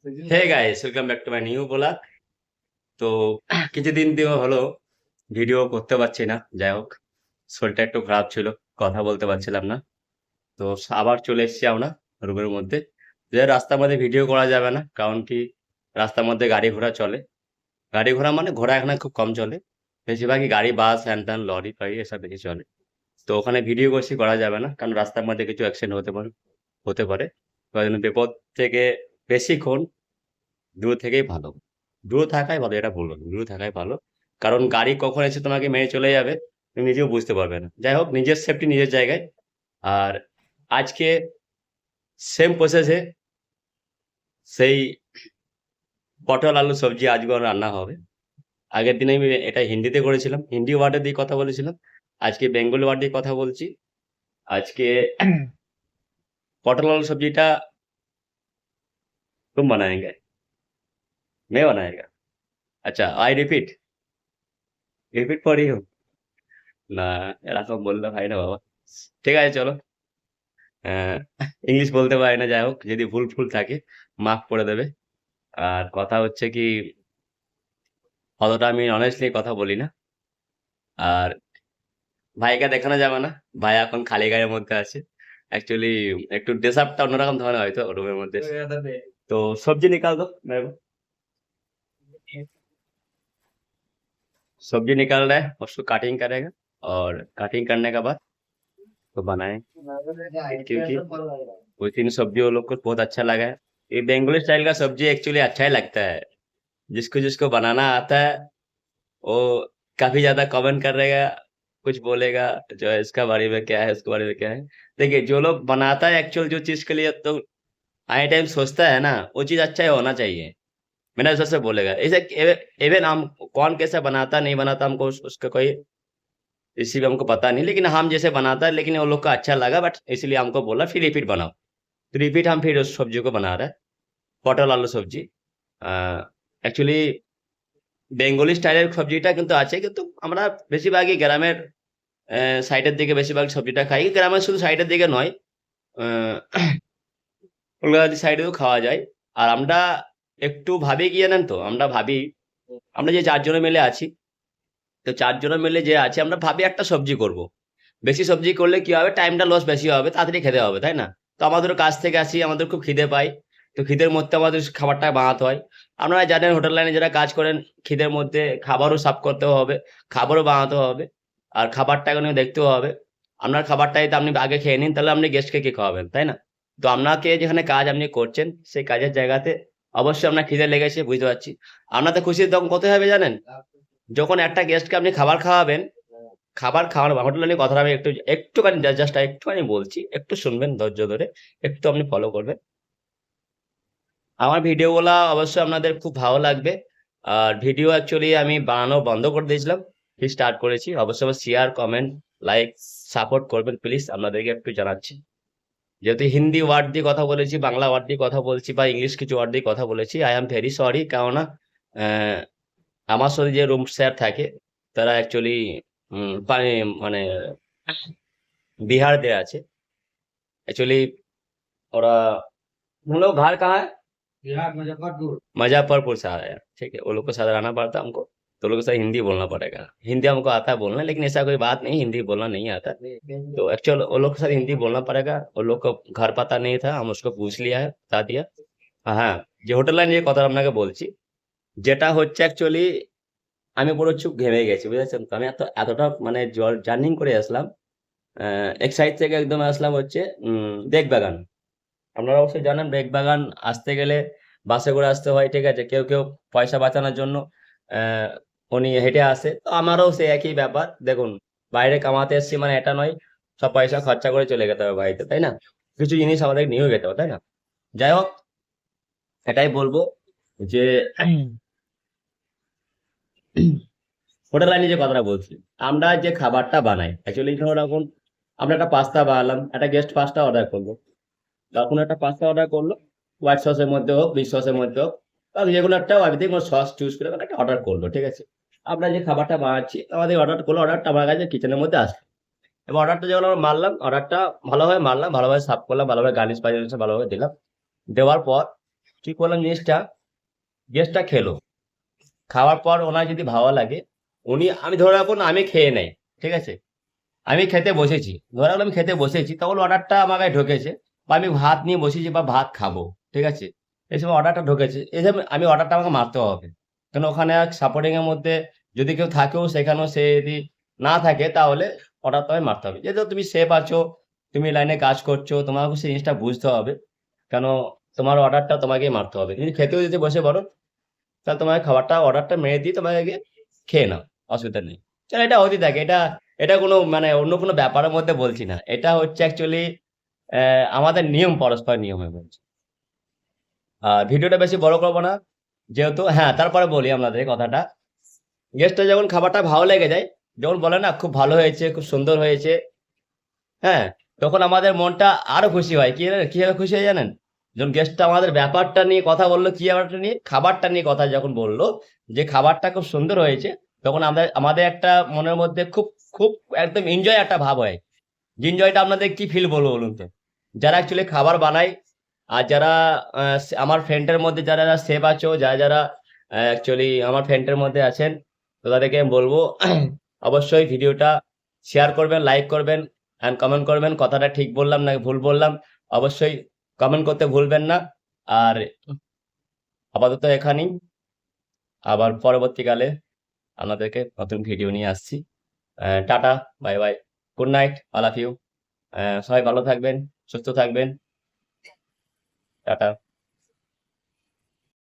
Hey guys, welcome back to my new blog. তো কিছুদিন দিয়ে হলো ভিডিও করতে পারছি না। যাই হোক, শরীরটা একটু খারাপ ছিল, কথা বলতে পারছিলাম না। তো আবার চলে এসেছি আমরা রুমের মধ্যে। যে রাস্তার মধ্যে ভিডিও করা যাবে না, কারণ কি রাস্তার মধ্যে গাড়ি ঘোড়া চলে। গাড়ি ঘোড়া মানে ঘোড়া এখানে খুব কম চলে, বেশিরভাগই গাড়ি, বাস, হ্যান ত্যান, লরি ফরি এসব বেশি চলে। তো ওখানে ভিডিও করছি, করা যাবে না, কারণ রাস্তার মধ্যে কিছু অ্যাক্সিডেন্ট হতে পারে। তাই জন্য বিপদ থেকে বেশিক্ষণ দূর থেকেই ভালো। দূরে থাকাই ভালো, এটা বলবো না, দূরে থাকাই ভালো। কারণ গাড়ি কখন এসে তোমাকে মেরে চলে যাবে তুমি নিজেও বুঝতে পারবে না। যাই হোক, নিজের সেফটি নিজের জায়গায়। আর আজকে সেম প্রসেসে সেই পটল আলু সবজি আজকে রান্না হবে। আগের দিনে আমি এটা হিন্দিতে করেছিলাম, হিন্দি ওয়ার্ডে দিয়ে কথা বলেছিলাম। আজকে বেঙ্গলি ওয়ার্ড দিয়ে কথা বলছি। আজকে পটল আলু সবজিটা तुम बनाएंगे, मैं बनाएगा। अच्छा, I repeat repeat for you. না, এরকম বললে হয় না বাবা। ঠিক আছে, চলো। ইংলিশ বলতে পারি না, যাই হোক, যদি ভুল ফুল থাকে মাফ করে দেবে। আর কথা হচ্ছে কি, অতটা আমি অনেস্টলি কথা বলি না। আর ভাইকে দেখানো যাবে না, ভাই এখন খালি গায়ের মধ্যে আছে। অ্যাকচুয়ালি একটু ড্রেস আপটা অন্যরকম ধরনের হয়তো রুমের মধ্যে। তো सब्जी निकाल दो मेरे को। सब्जी निकाल रहा है, उसको कटिंग करेगा। और कटिंग करने के बाद तो बनाए, क्योंकि वो तीन सब्जी वो लोग को बहुत अच्छा लगा है। ये बेंगोली स्टाइल का सब्जी एक्चुअली अच्छा ही लगता है। जिसको जिसको बनाना आता है वो काफी ज्यादा कमेंट करेगा, कुछ बोलेगा जो है इसका बारे में क्या है, उसके बारे में क्या है। देखिए, जो लोग बनाता है एक्चुअल जो चीज के लिए, तो आए टाइम सोचता है ना, वो चीज अच्छा ही होना चाहिए। मैंने सबसे बोलेगा ऐसे। इवन हम कौन कैसे बनाता नहीं बनाता हमको उसका कोई इसी भी हमको पता नहीं, लेकिन हम जैसे बनाता है, लेकिन वो लोग को अच्छा लगा, बट इसलिए हमको बोला फिर रिपीट बनाओ। तो रिपीट हम फिर उस सब्जी को बना रहे हैं, পটল আলু সবজি। অ্যাকচুয়ালি বেঙ্গলি স্টাইলের সবজিটা কিন্তু আছে, কিন্তু আমরা বেশিরভাগই গ্রামের সাইডের দিকে বেশিরভাগ সবজিটা খাই। গ্রামের শুধু সাইডের দিকে নয়, আহ, কলকাতা সাইডেও খাওয়া যায়। আর আমরা একটু ভাবি কি জানেন তো, আমরা ভাবি আমরা যে চারজনে মিলে আছি, তো চারজনে মিলে যে আছে আমরা ভাবি একটা সবজি করব। বেশি সবজি করলে কি হবে, টাইমটা লস বেশি হবে, তাড়াতাড়ি খেতে হবে, তাই না? তো আমাদের কাজ থেকে আসি, আমাদের খুব খিদে পাই। তো খিদের মধ্যে আমাদের খাবারটা বানাতে হয়। আপনারা জানেন, হোটেল লাইনে যারা কাজ করেন, খিদের মধ্যে খাবারও সার্ভ করতে হবে, খাবারও বানাতে হবে, আর খাবারটা এখানে দেখতেও হবে। আপনার খাবারটাই তো আপনি আগে খেয়ে নিন, তাহলে আপনি গেস্টকে কি খাওয়াবেন, তাই না? তো আপনাকে যেখানে কাজ আপনি করছেন, সেই কাজের জায়গাতে অবশ্যই আপনার খিদে লেগেছে, বুঝতে পারছি। আপনাদের খুশি তখন কোথায় হবে জানেন? যখন একটা গেস্টকে আপনি খাবার খাওয়াবেন। খাবার খাওয়ানো বা হোটেলে নিয়ে কথাটা আমি একটুখানি জাস্ট একটুখানি বলছি, একটু শুনবেন ধৈর্য ধরে, একটু আপনি ফলো করবেন। আমার ভিডিওগুলা অবশ্যই আপনাদের খুব ভালো লাগবে। আর ভিডিও অ্যাকচুয়ালি আমি বানানো বন্ধ করে দিয়েছিলাম, ফির স্টার্ট করেছি। অবশ্যই আমার শেয়ার, কমেন্ট, লাইক, সাপোর্ট করবেন প্লিজ, আপনাদেরকে একটু জানাচ্ছি। যেহেতু হিন্দি ওয়ার্ড দিয়ে কথা বলেছি, বাংলা ওয়ার্ড দিয়ে কথা বলছি, বা ইংলিশ কিছু ওয়ার্ড দিয়ে কথা বলেছি, আই এম ভেরি সরি। কেননা আহ, আমার সাথে যে রুম স্যার থাকে, তারা অ্যাকচুয়ালি মানে बिहार दे আছে। एक्चुअली ओरा हम लोग घर कहाँ है? बिहार, मुजफ्फरपुर। मुजफ्फरपुर से आ रहे हैं, ठीक है। वो लोग को साथ रहना पड़ता है हमको, तो लोगों के साथ हिंदी बोलना पड़ेगा। हिंदी हमको आता है बोलना, लेकिन ऐसा कोई बात नहीं, हिंदी बोलना नहीं आता। तो एक्चुअल वो लोग के साथ हिंदी बोलना पड़ेगा। वो लोग को घर पता नहीं था, हम उसको पूछ लिया है, बता दिया। হ্যাঁ, যে হোটেল লাইন যে কথা আপনাকে বলছি, যেটা হচ্ছে অ্যাকচুয়ালি আমি পুরো চুপ ঘেমে গেছি, বুঝেছেন তো। আমি এতটা মানে জার্নিং করে আসলাম। এক সাইড থেকে একদম আসলাম হচ্ছে বেগবাগান। আপনারা অবশ্যই জানেন, বেগবাগান আসতে গেলে বাসে করে আসতে হয়, ঠিক আছে। কেউ কেউ পয়সা বাঁচানোর জন্য আহ, উনি হেঁটে আসে। তো আমারও সেই একই ব্যাপার। দেখুন, বাইরে কামাতে এসেছি মানে এটা নয় সব পয়সা খরচা করে চলে যেতে হবে বাড়িতে, তাই না? কিছু জিনিস আমাদের নিয়েও যেতে হবে, তাই না? যাই হোক, এটাই বলবো যে হোটেল লাইনে যে কথাটা বলছি, আমরা যে খাবারটা বানাই অ্যাকচুয়ালি, ধরুন এখন আমরা একটা পাস্তা বানালাম, একটা গেস্ট পাস্তা অর্ডার করবো। তখন একটা পাস্তা অর্ডার করলো, হোয়াইট সসের মধ্যে হোক, বিচ সসের মধ্যে হোক, বা যে কোনো একটা এভরিথিং সস চুজ করে একটা অর্ডার করলো, ঠিক আছে। আমরা যে খাবারটা বানাচ্ছি আমাদের অর্ডার করলো, অর্ডারটা আমার কাছে কিচেনের মধ্যে আসলো। এবার অর্ডারটা যখন আমরা মারলাম, অর্ডারটা ভালোভাবে মারলাম, ভালোভাবে সার্ভ করলাম, ভালোভাবে গার্নিশ পাইস ভালোভাবে দিলাম। দেওয়ার পর কি করলাম জিনিসটা, গেস্টটা খেলো, খাওয়ার পর ওনার যদি ভালো লাগে, আমি ধরে রাখুন আমি খেয়ে নেই, ঠিক আছে, আমি খেতে বসেছি, ধরে রাখুন আমি খেতে বসেছি, তখন অর্ডারটা আমার কাছে ঢুকেছে, বা আমি ভাত নিয়ে বসেছি বা ভাত খাবো, ঠিক আছে, এই সময় অর্ডারটা ঢুকেছে, এই সময় আমি অর্ডারটা আমাকে মারতে হবে, কারণ ওখানে সাপোর্টিং এর মধ্যে যদি কেউ থাকেও, সেখানেও সে যদি না থাকে, তাহলে অর্ডারটা আমি মারতে হবে, যেহেতু তুমি সেফ আছো, তুমি লাইনে কাজ করছো, তোমাকে সেই জিনিসটা বুঝতে হবে, কেন তোমার অর্ডারটা তোমাকেই মারতে হবে, তুমি খেতেও যদি বসে পড়ো, তাহলে তোমাকে খাবারটা অর্ডারটা মেরে দিয়ে তোমাকে আগে খেয়ে নাও, অসুবিধা নেই। চলো, এটা হতেই থাকে, এটা এটা কোনো মানে অন্য কোনো ব্যাপারের মধ্যে বলছি না, এটা হচ্ছে অ্যাকচুয়ালি আমাদের নিয়ম, পরস্পর নিয়মে বলছি। আর ভিডিওটা বেশি বড় করবো না, যেহেতু, হ্যাঁ, তারপরে বলি আপনাদের কথাটা, গেস্টটা যখন খাবারটা ভালো লেগে যায়, যখন বলে না খুব ভালো হয়েছে, খুব সুন্দর হয়েছে, হ্যাঁ, তখন আমাদের মনটা আরো খুশি হয়, কি জানেন কিভাবে খুশি হয় জানেন, যখন গেস্টটা আমাদের ব্যাপারটা নিয়ে কথা বললো, কি ব্যাপারটা নিয়ে, খাবারটা নিয়ে কথা যখন বললো, যে খাবারটা খুব সুন্দর হয়েছে, তখন আমাদের আমাদের একটা মনের মধ্যে খুব খুব একদম এনজয় একটা ভাব হয়, যে এনজয়টা আপনাদের কি ফিল বলবো বলুন তো, যারা অ্যাকচুয়ালি খাবার বানায়, আর যারা আমার ফ্রেন্ডের মধ্যে যারা যারা সেফ আছো, যারা যারা অ্যাকচুয়ালি আমার ফ্রেন্ডের মধ্যে আছেন, তো তাদেরকে আমি বলবো অবশ্যই ভিডিওটা শেয়ার করবেন, লাইক করবেন, অ্যান্ড কমেন্ট করবেন, কথাটা ঠিক বললাম না ভুল বললাম, অবশ্যই কমেন্ট করতে ভুলবেন না। আর আপাতত এখানেই, আবার পরবর্তীকালে আপনাদেরকে নতুন ভিডিও নিয়ে আসছি। Tata, bye bye, good night, all of you, সবাই ভালো থাকবেন, সুস্থ থাকবেন, টাটা।